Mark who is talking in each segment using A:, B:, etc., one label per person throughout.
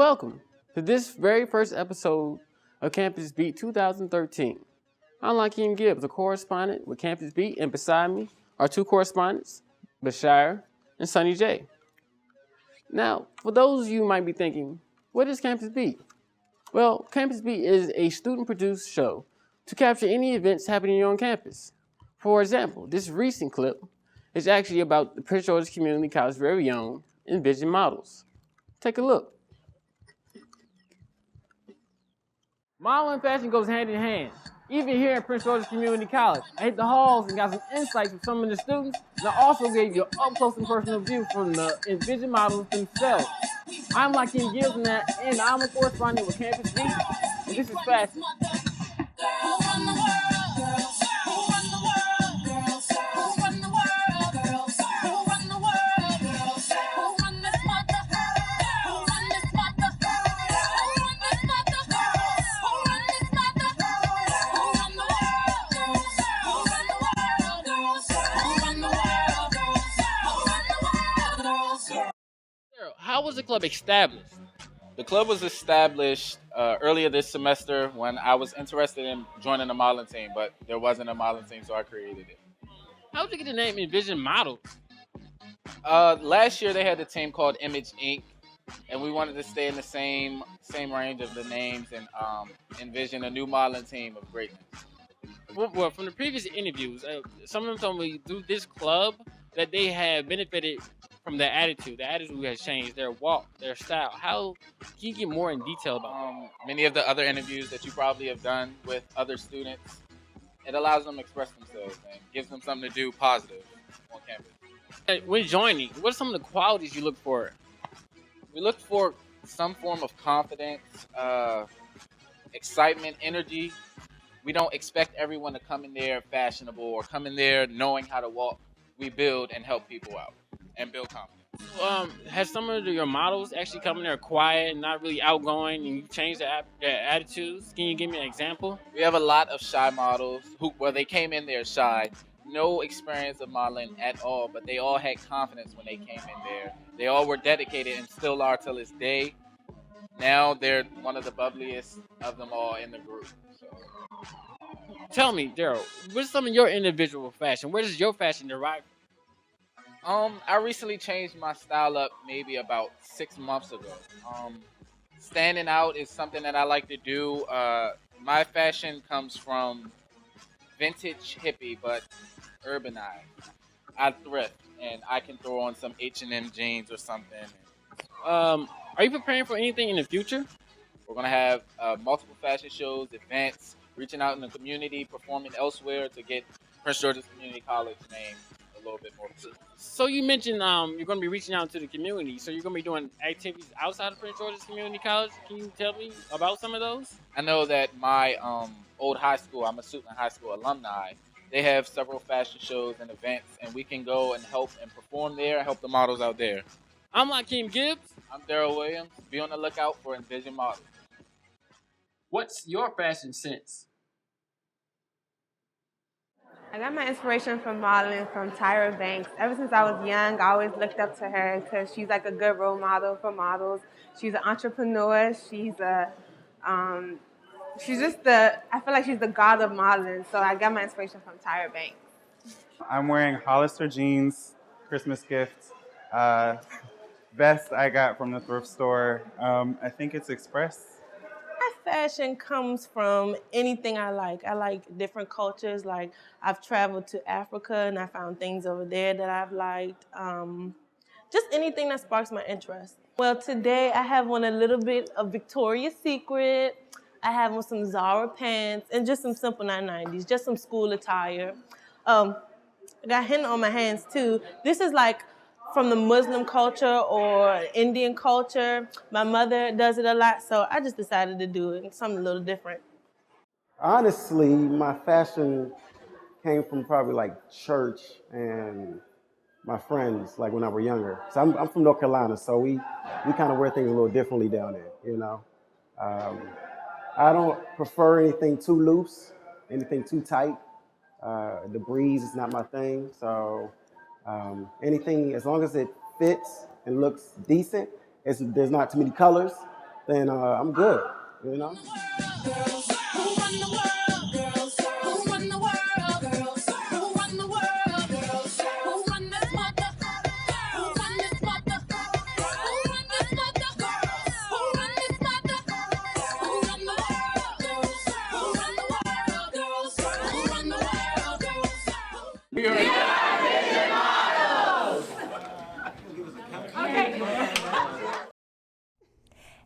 A: Welcome to this very first episode of Campus Beat 2013. I'm Lakeem Gibbs, a correspondent with Campus Beat, and beside me are two correspondents, Bashir and Sunny J. Now, for those of you who might be thinking, what is Campus Beat? Well, Campus Beat is a student-produced show to capture any events happening on campus. For example, this recent clip is actually about the Prince George's Community College very own Envision models. Take a look. Model and fashion goes hand in hand. Even here at Prince George's Community College, I hit the halls and got some insights from some of the students, and I also gave you an up-close and personal view from the Envision models themselves. I'm Lakeem Gibbs, and I'm a correspondent with Campus Beat, and this is Fashion. How was the club established?
B: The club was established earlier this semester when I was interested in joining a modeling team, but there wasn't a modeling team, so I created it.
A: How did you get the name Envision Models?
B: Last year they had a team called Image Inc., and we wanted to stay in the same range of the names and envision a new modeling team of greatness.
A: Well, from the previous interviews, some of them told me through this club that they have benefited from their attitude. Their attitude has changed, their walk, their style. How can you get more in detail about that?
B: Many of the other interviews that you probably have done with other students, it allows them to express themselves and gives them something to do positive on campus.
A: When joining, what are some of the qualities you look for?
B: We look for some form of confidence, excitement, energy. We don't expect everyone to come in there fashionable or come in there knowing how to walk. We build and help people out and build confidence.
A: Has some of your models actually come in there quiet and not really outgoing, and you change their attitudes? Can you give me an example?
B: We have a lot of shy models where they came in there shy, no experience of modeling at all, but they all had confidence when they came in there. They all were dedicated and still are till this day. Now they're one of the bubbliest of them all in the group. So.
A: Tell me, Daryl, what's some of your individual fashion? Where does your fashion derive from?
B: I recently changed my style up maybe about 6 months ago. Standing out is something that I like to do. My fashion comes from vintage hippie, but urbanized. I thrift, and I can throw on some H&M jeans or something.
A: Are you preparing for anything in the future?
B: We're going to have multiple fashion shows, events, reaching out in the community, performing elsewhere to get Prince George's Community College name a little bit more.
A: So you mentioned you're going to be reaching out to the community. So you're going to be doing activities outside of Prince George's Community College. Can you tell me about some of those?
B: I know that my old high school, I'm a Suitland High School alumni, they have several fashion shows and events, and we can go and help and perform there and help the models out there.
A: I'm Lakeem Gibbs.
B: I'm Daryl Williams. Be on the lookout for Envision Models.
A: What's your fashion sense?
C: I got my inspiration from modeling from Tyra Banks. Ever since I was young, I always looked up to her because she's like a good role model for models. She's an entrepreneur. She's I feel like she's the god of modeling. So I got my inspiration from Tyra Banks.
D: I'm wearing Hollister jeans, Christmas gift. Vest I got from the thrift store. I think it's Express.
E: My fashion comes from anything I like. I like different cultures. Like I've traveled to Africa and I found things over there that I've liked. Just anything that sparks my interest. Well, today I have on a little bit of Victoria's Secret. I have on some Zara pants and just some simple 990s, just some school attire. I got henna on my hands too. This is like from the Muslim culture or Indian culture. My mother does it a lot, so I just decided to do it, something a little different.
F: Honestly, my fashion came from probably like church and my friends, like when I were younger. So I'm from North Carolina, so we kind of wear things a little differently down there, you know. I don't prefer anything too loose, anything too tight. The breeze is not my thing, so anything, as long as it fits and looks decent, there's not too many colors, then I'm good. You know.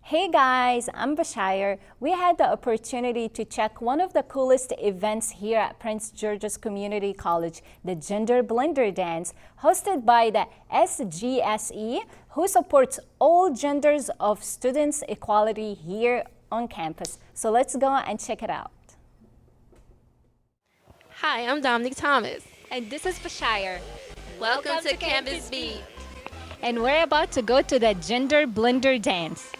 G: Hey guys, I'm Bashir. We had the opportunity to check one of the coolest events here at Prince George's Community College, the Gender Blender Dance, hosted by the SGSE, who supports all genders of students' equality here on campus. So let's go and check it out.
H: Hi, I'm Dominique Thomas.
G: And this is Bashir.
H: Welcome to Campus Beat,
G: And we're about to go to the Gender Blender Dance.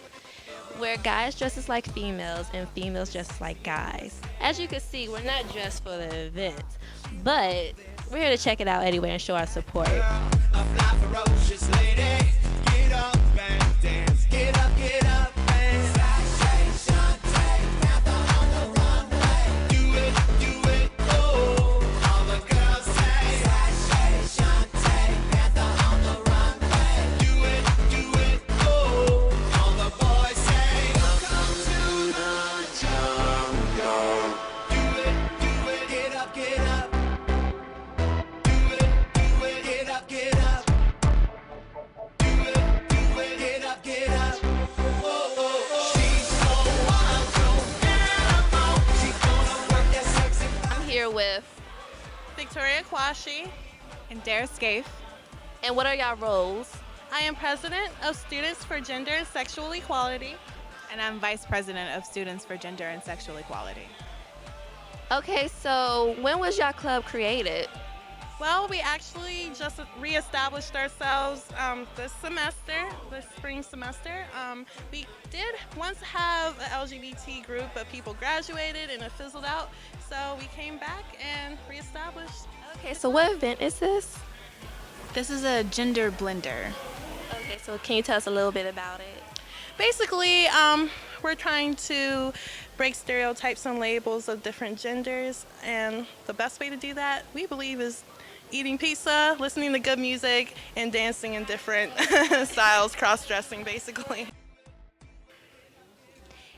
H: where guys dresses like females and females dress like guys. As you can see, we're not dressed for the event, but we're here to check it out anyway and show our support. With
E: Victoria Kwashi.
I: And Dara Scaife.
H: and what are y'all roles?
E: I am president of Students for Gender and Sexual Equality.
I: And I'm Vice President of Students for Gender and Sexual Equality.
H: Okay, so when was y'all club created?
E: Well, we actually just reestablished ourselves this semester, this spring semester. We did once have an LGBT group, but people graduated and it fizzled out. So we came back and reestablished.
H: Okay, so what event is this?
I: This is a gender blender.
H: Okay, so can you tell us a little bit about it?
E: Basically, we're trying to break stereotypes and labels of different genders, and the best way to do that, we believe, is eating pizza, listening to good music, and dancing in different styles, cross-dressing, basically.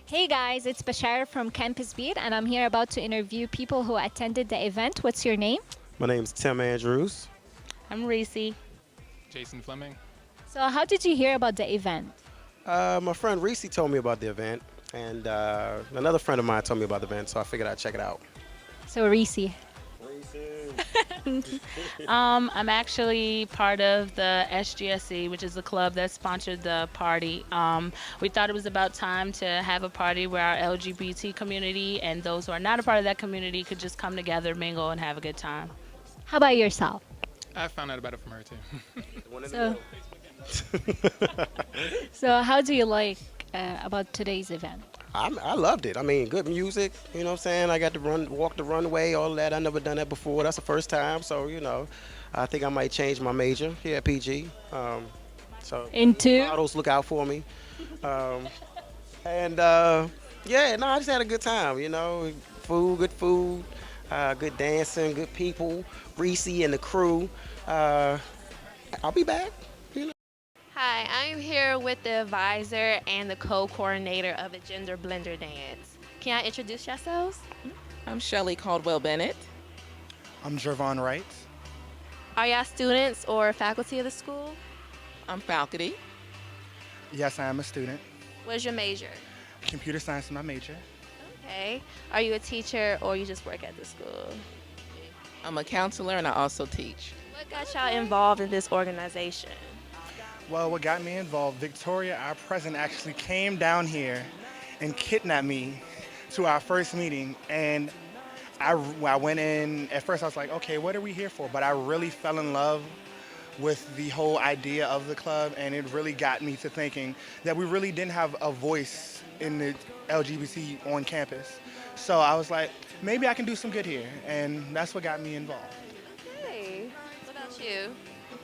G: Hey guys, it's Bashir from Campus Beat, and I'm here about to interview people who attended the event. What's your name?
F: My name's Tim Andrews.
H: I'm Reese.
J: Jason Fleming.
G: So how did you hear about the event?
F: My friend Reese told me about the event, and another friend of mine told me about the event, so I figured I'd check it out.
G: So Reese.
K: I'm actually part of the SGSE, which is the club that sponsored the party. We thought it was about time to have a party where our LGBT community and those who are not a part of that community could just come together, mingle, and have a good time.
G: How about yourself?
J: I found out about it from her too.
G: So how do you like about today's event?
F: I loved it. I mean, good music, you know what I'm saying? I got to walk the runway, all that. I never done that before. That's the first time, so, you know, I think I might change my major here at PG. So
G: Into?
F: models look out for me. Yeah, no, I just had a good time, you know. Good food, good dancing, good people. Reese and the crew. I'll be back.
H: Hi, I'm here with the advisor and the co-coordinator of the Gender Blender Dance. Can I introduce yourselves?
L: I'm Shelly Caldwell Bennett.
M: I'm Jervon Wright.
H: Are y'all students or faculty of the school?
L: I'm faculty.
M: Yes, I am a student.
H: What's your major?
M: Computer science is my major.
H: Okay. Are you a teacher or you just work at the school?
L: I'm a counselor and I also teach.
H: What got y'all involved in this organization?
M: Well, what got me involved, Victoria, our president, actually came down here and kidnapped me to our first meeting. And I went in, at first I was like, okay, what are we here for? But I really fell in love with the whole idea of the club, and it really got me to thinking that we really didn't have a voice in the LGBT on campus. So I was like, maybe I can do some good here, and that's what got me involved.
H: Okay. What about you?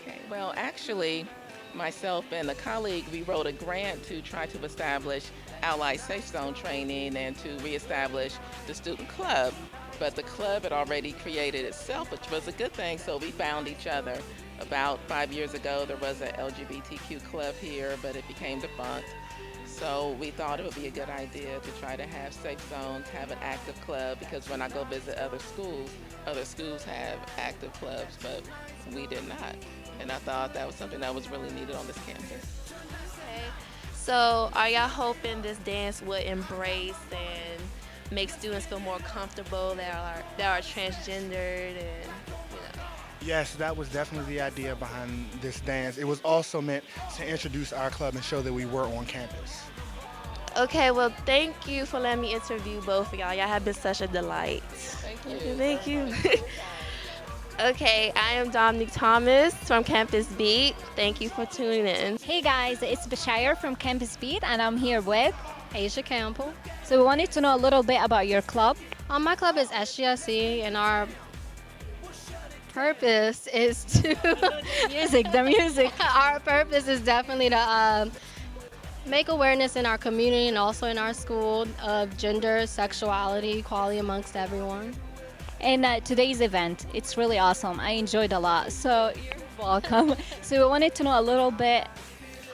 L: Okay, well, actually, myself and a colleague, we wrote a grant to try to establish Ally Safe Zone training and to reestablish the student club. But the club had already created itself, which was a good thing, so we found each other. About 5 years ago, there was an LGBTQ club here, but it became defunct. So we thought it would be a good idea to try to have safe zones, have an active club, because when I go visit other schools have active clubs, but we did not. And I thought that was something that was really needed on this campus.
H: Okay. So are y'all hoping this dance would embrace and make students feel more comfortable that are transgendered and, you know?
M: Yes, that was definitely the idea behind this dance. It was also meant to introduce our club and show that we were on campus.
H: Okay, well, thank you for letting me interview both of y'all. Y'all have been such a delight.
L: Thank you.
H: Thank you. Okay, I am Dominique Thomas from Campus Beat. Thank you for tuning in.
G: Hey guys, it's Bashir from Campus Beat, and I'm here with
N: Asia Campbell.
G: So we wanted to know a little bit about your club.
N: My club is SGSC, and our purpose is to
G: the music.
N: Our purpose is definitely to make awareness in our community and also in our school of gender, sexuality, equality amongst everyone.
G: And today's event, it's really awesome. I enjoyed a lot. So you're welcome. So we wanted to know a little bit.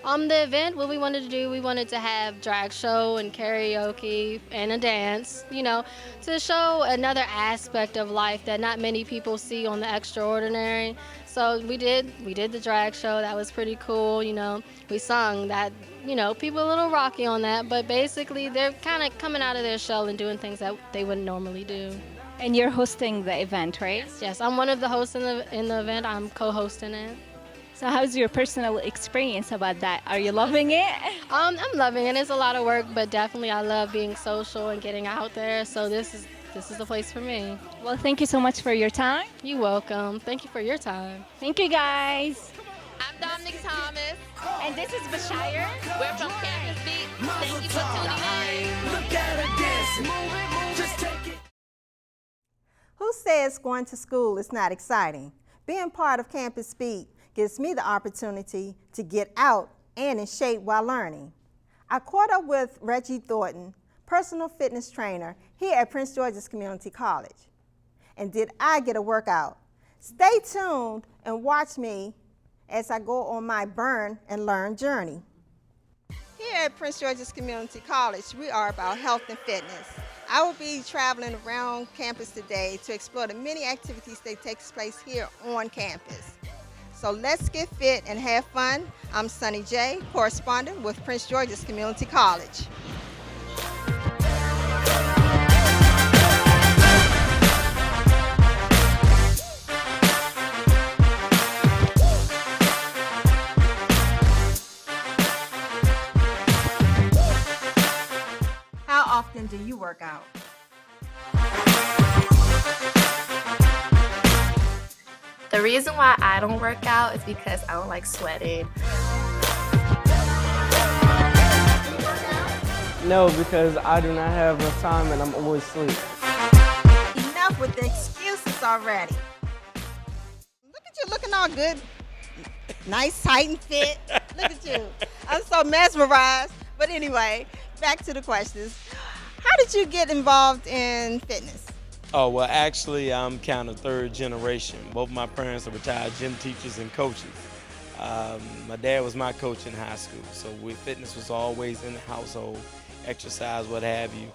N: The event, what we wanted to do, we wanted to have drag show and karaoke and a dance, to show another aspect of life that not many people see on the extraordinary. So we did the drag show. That was pretty cool. We sung that, people a little rocky on that, but basically they're kind of coming out of their shell and doing things that they wouldn't normally do.
G: And you're hosting the event, right?
N: Yes, I'm one of the hosts in the event. I'm co-hosting it.
G: So how's your personal experience about that? Are you loving it?
N: I'm loving it. It's a lot of work, but definitely I love being social and getting out there. So this is the place for me.
G: Well, thank you so much for your time.
N: You're welcome. Thank you for your time.
G: Thank you, guys.
H: I'm Dominique Thomas.
G: And this is Bashir.
H: We're from Campus Beat. Thank you for tuning in.
O: Look at her dancing. Just take it.
P: Who says going to school is not exciting? Being part of Campus Beat gives me the opportunity to get out and in shape while learning. I caught up with Reggie Thornton, personal fitness trainer here at Prince George's Community College. And did I get a workout? Stay tuned and watch me as I go on my burn and learn journey. Here at Prince George's Community College, we are about health and fitness. I will be traveling around campus today to explore the many activities that take place here on campus. So let's get fit and have fun. I'm Sunny J, correspondent with Prince George's Community College. How often do you work out?
Q: The reason why I don't work out is because I don't like sweating.
R: No, because I do not have enough time and I'm always asleep.
P: Enough with the excuses already. Look at you looking all good. Nice, tight, and fit. Look at you. I'm so mesmerized. But anyway, back to the questions. How did you get involved in fitness?
S: Oh, well, actually, I'm kind of third generation. Both my parents are retired gym teachers and coaches. My dad was my coach in high school, so fitness was always in the household, exercise, what have you.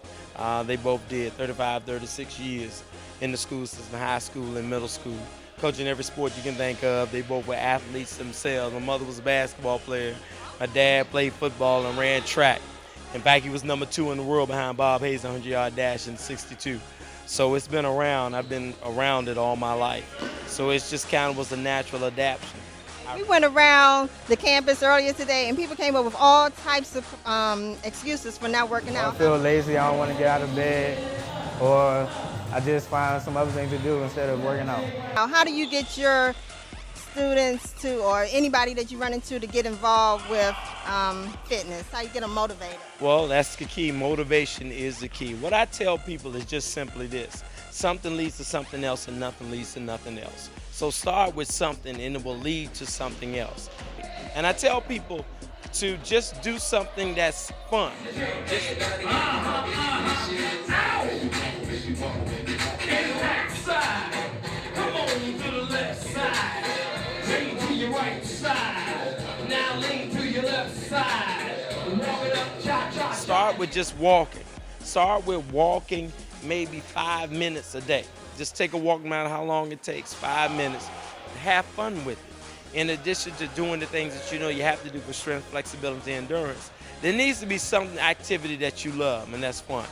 S: They both did 35, 36 years in the school system, high school and middle school, coaching every sport you can think of. They both were athletes themselves. My mother was a basketball player. My dad played football and ran track. In fact, he was #2 in the world behind Bob Hayes' 100-yard dash in '62. So it's been around. I've been around it all my life. So it's just kind of was a natural adaptation.
P: We went around the campus earlier today and people came up with all types of excuses for not working out.
R: I feel lazy, I don't want to get out of bed, or I just find some other thing to do instead of working out.
P: Now, how do you get your students to, or anybody that you run into, to get involved with fitness? How you get them motivated?
S: Well, that's the key. Motivation is the key. What I tell people is just simply this. Something leads to something else and nothing leads to nothing else. So start with something and it will lead to something else. And I tell people to just do something that's fun.
O: Come on to the left side. Lean to your right side. Now lean to your left side. Walk it up, cha-cha.
S: Start with just walking. Start with walking maybe 5 minutes a day. Just take a walk, no matter how long it takes, 5 minutes. Have fun with it. In addition to doing the things that you know you have to do for strength, flexibility, and endurance, there needs to be some activity that you love, and that's fun.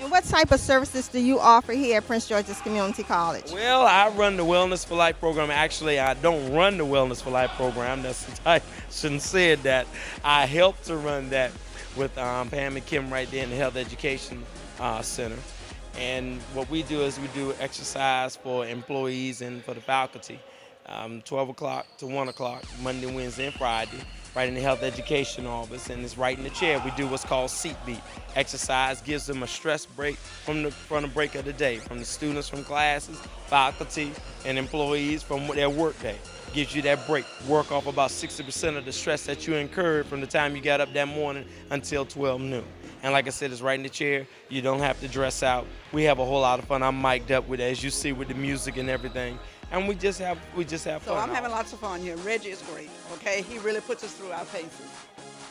P: And what type of services do you offer here at Prince George's Community College?
S: Well, I run the Wellness for Life program. Actually, I don't run the Wellness for Life program. I shouldn't have said that. I help to run that with Pam and Kim right there in the Health Education Center. And what we do is we do exercise for employees and for the faculty, 12 o'clock to 1 o'clock, Monday, Wednesday, and Friday, right in the Health Education office, and it's right in the chair. We do what's called seat beat. Exercise gives them a stress break from the break of the day, from the students from classes, faculty, and employees from their work day. Gives you that break. Work off about 60% of the stress that you incurred from the time you got up that morning until 12 noon. And like I said, it's right in the chair. You don't have to dress out. We have a whole lot of fun. I'm mic'd up with it, as you see, with the music and everything. And we just have fun.
T: So I'm having lots of fun here. Reggie is great, okay? He really puts us through our paces.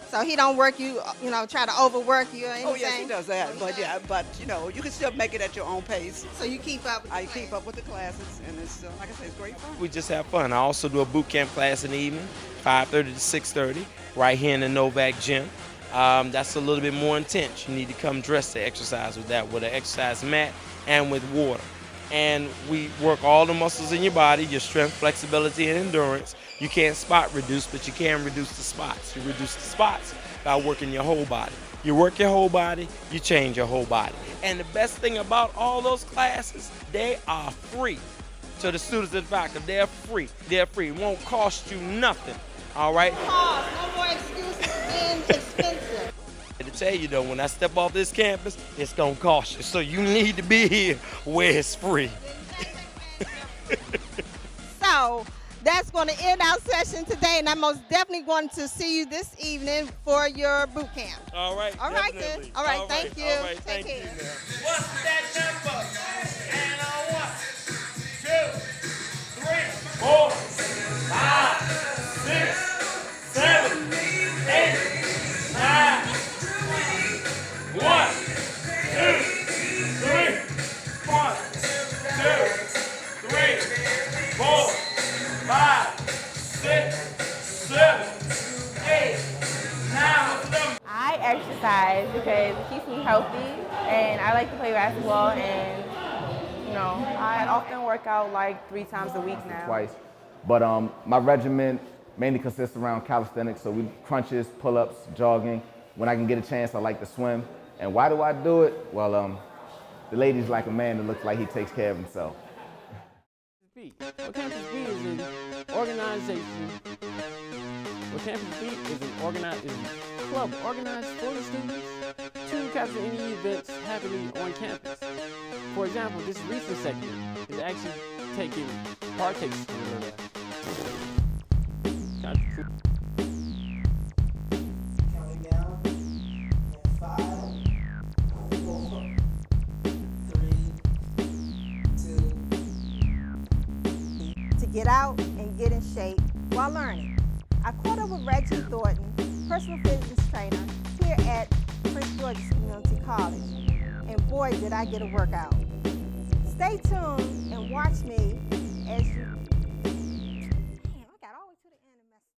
P: So he don't work you, try to overwork you or anything?
T: Oh, yes, he does that. But you can still make it at your own pace.
P: So you keep up?
T: I keep up with the classes, and it's, like I say, it's great fun.
S: We just have fun. I also do a boot camp class in the evening, 5:30 to 6:30, right here in the Novak gym. That's a little bit more intense. You need to come dressed to exercise with that, with an exercise mat and with water. And we work all the muscles in your body, your strength, flexibility, and endurance. You can't spot reduce, but you can reduce the spots. You reduce the spots by working your whole body. You work your whole body, you change your whole body. And the best thing about all those classes, they are free. To the students and faculty, they're free. They're free. It won't cost you nothing, all right?
P: No more excuses being expensive.
S: To tell you though, when I step off this campus, it's gonna cost you. So you need to be here where it's free.
P: So that's going to end our session today, and I'm most definitely going to see you this evening for your boot camp.
S: All right.
P: All right, then. All right, thank you.
S: All right,
P: Take
S: thank
P: care.
S: you.
O: What's that number? And a 1, 2, 3, 4, 5, 6, 7, 8, 9. 1, 2, 3, 1, 2, 3, 4, 5, 6, 7, 8, 9.
C: I exercise because it keeps me healthy, and I like to play basketball, and I often work out like 3 times a week now.
U: Twice. But my regimen mainly consists around calisthenics, so we crunches, pull-ups, jogging. When I can get a chance, I like to swim. And why do I do it? Well, the lady's like a man that looks like he takes care of himself.
A: What Campus Beat is an organization. What Campus Beat is a club organized for the students to capture any events happening on campus. For example, this recent segment is actually taking partakes in that.
P: Get out and get in shape while learning. I caught up with Reggie Thornton, personal fitness trainer here at Prince George's Community College, and boy did I get a workout. Stay tuned and watch me as you